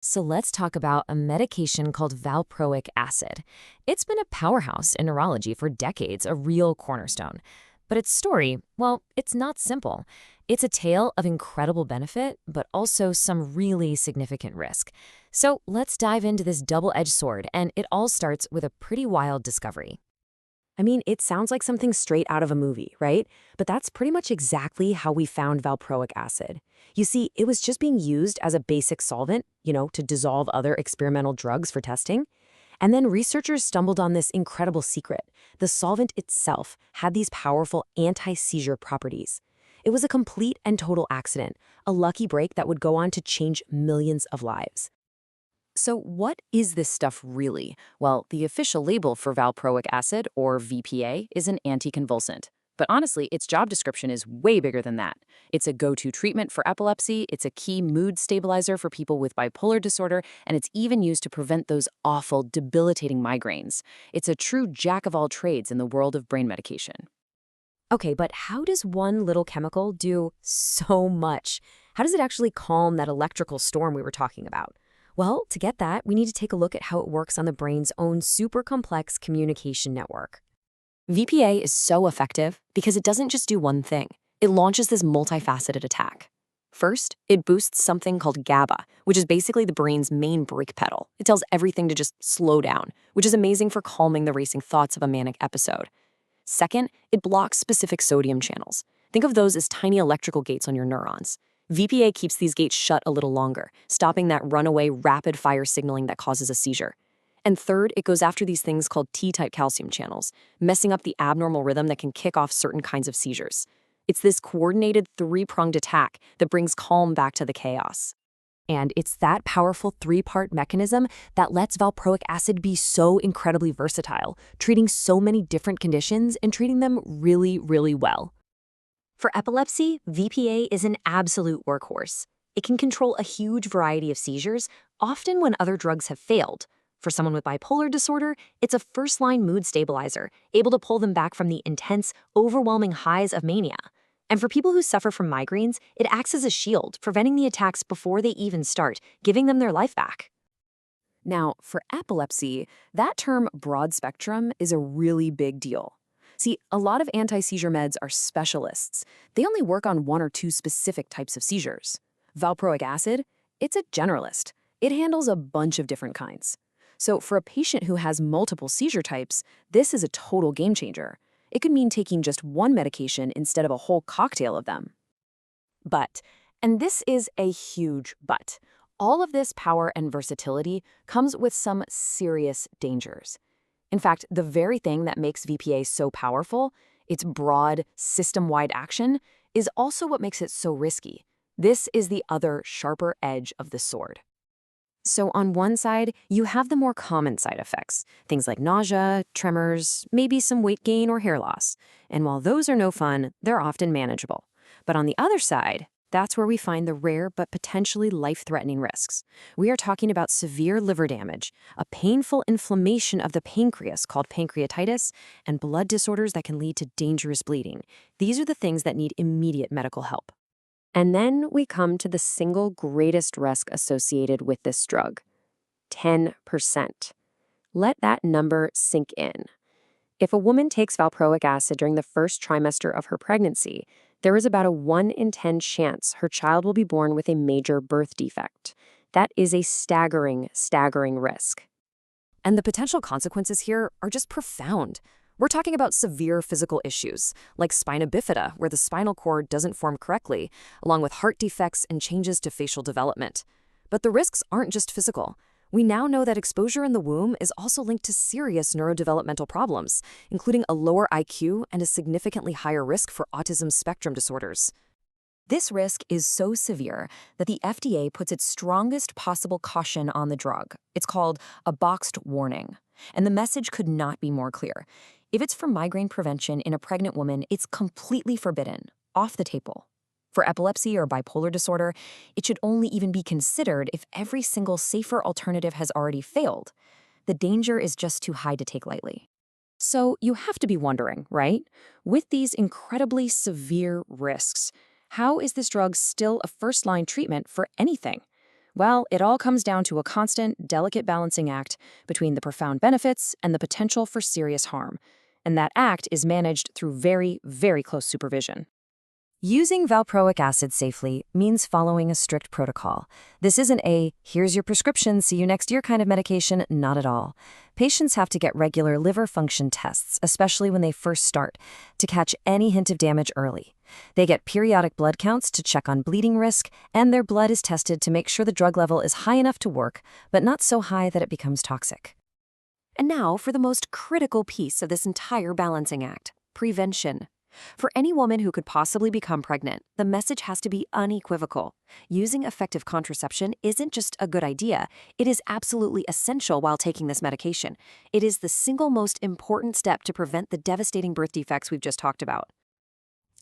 So let's talk about a medication called valproic acid. It's been a powerhouse in neurology for decades, a real cornerstone. But its story, well, it's not simple. It's a tale of incredible benefit, but also some really significant risk. So let's dive into this double-edged sword, and it all starts with a pretty wild discovery. I mean, it sounds like something straight out of a movie, right? But that's pretty much exactly how we found valproic acid. You see, it was just being used as a basic solvent, to dissolve other experimental drugs for testing. And then researchers stumbled on this incredible secret. The solvent itself had these powerful anti-seizure properties. It was a complete and total accident, a lucky break that would go on to change millions of lives. So what is this stuff really? Well, the official label for valproic acid, or VPA, is an anticonvulsant. But honestly, its job description is way bigger than that. It's a go-to treatment for epilepsy, it's a key mood stabilizer for people with bipolar disorder, and it's even used to prevent those awful, debilitating migraines. It's a true jack of all trades in the world of brain medication. Okay, but how does one little chemical do so much? How does it actually calm that electrical storm we were talking about? Well, to get that, we need to take a look at how it works on the brain's own super complex communication network. VPA is so effective because it doesn't just do one thing. It launches this multifaceted attack. First, it boosts something called GABA, which is basically the brain's main brake pedal. It tells everything to just slow down, which is amazing for calming the racing thoughts of a manic episode. Second, it blocks specific sodium channels. Think of those as tiny electrical gates on your neurons. VPA keeps these gates shut a little longer, stopping that runaway rapid-fire signaling that causes a seizure. And third, it goes after these things called T-type calcium channels, messing up the abnormal rhythm that can kick off certain kinds of seizures. It's this coordinated three-pronged attack that brings calm back to the chaos. And it's that powerful three-part mechanism that lets valproic acid be so incredibly versatile, treating so many different conditions and treating them really, really well. For epilepsy, VPA is an absolute workhorse. It can control a huge variety of seizures, often when other drugs have failed. For someone with bipolar disorder, it's a first-line mood stabilizer, able to pull them back from the intense, overwhelming highs of mania. And for people who suffer from migraines, it acts as a shield, preventing the attacks before they even start, giving them their life back. Now, for epilepsy, that term broad spectrum is a really big deal. See, a lot of anti-seizure meds are specialists. They only work on one or two specific types of seizures. Valproic acid, it's a generalist. It handles a bunch of different kinds. So for a patient who has multiple seizure types, this is a total game changer. It could mean taking just one medication instead of a whole cocktail of them. But, and this is a huge but, all of this power and versatility comes with some serious dangers. In fact, the very thing that makes VPA so powerful, its broad, system-wide action, is also what makes it so risky. This is the other sharper edge of the sword. So on one side, you have the more common side effects, things like nausea, tremors, maybe some weight gain or hair loss. And while those are no fun, they're often manageable. But on the other side, that's where we find the rare but potentially life-threatening risks. We are talking about severe liver damage, a painful inflammation of the pancreas called pancreatitis, and blood disorders that can lead to dangerous bleeding. These are the things that need immediate medical help. And then we come to the single greatest risk associated with this drug, 10%. Let that number sink in. If a woman takes valproic acid during the first trimester of her pregnancy, there is about a 1 in 10 chance her child will be born with a major birth defect. That is a staggering, staggering risk. And the potential consequences here are just profound. We're talking about severe physical issues, like spina bifida, where the spinal cord doesn't form correctly, along with heart defects and changes to facial development. But the risks aren't just physical. We now know that exposure in the womb is also linked to serious neurodevelopmental problems, including a lower IQ and a significantly higher risk for autism spectrum disorders. This risk is so severe that the FDA puts its strongest possible caution on the drug. It's called a boxed warning. And the message could not be more clear. If it's for migraine prevention in a pregnant woman, it's completely forbidden, off the table. For epilepsy or bipolar disorder, it should only even be considered if every single safer alternative has already failed. The danger is just too high to take lightly. So you have to be wondering, right? With these incredibly severe risks, how is this drug still a first-line treatment for anything? Well, it all comes down to a constant, delicate balancing act between the profound benefits and the potential for serious harm. And that act is managed through very, very close supervision. Using valproic acid safely means following a strict protocol. This isn't a, here's your prescription, see you next year kind of medication, not at all. Patients have to get regular liver function tests, especially when they first start, to catch any hint of damage early. They get periodic blood counts to check on bleeding risk, and their blood is tested to make sure the drug level is high enough to work, but not so high that it becomes toxic. And now for the most critical piece of this entire balancing act, prevention. For any woman who could possibly become pregnant, the message has to be unequivocal. Using effective contraception isn't just a good idea, it is absolutely essential while taking this medication. It is the single most important step to prevent the devastating birth defects we've just talked about.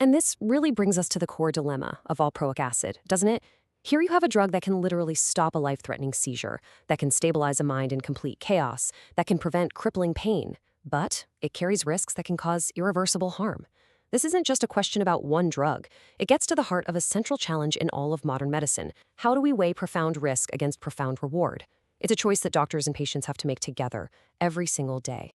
And this really brings us to the core dilemma of valproic acid, doesn't it? Here you have a drug that can literally stop a life-threatening seizure, that can stabilize a mind in complete chaos, that can prevent crippling pain, but it carries risks that can cause irreversible harm. This isn't just a question about one drug. It gets to the heart of a central challenge in all of modern medicine. How do we weigh profound risk against profound reward? It's a choice that doctors and patients have to make together every single day.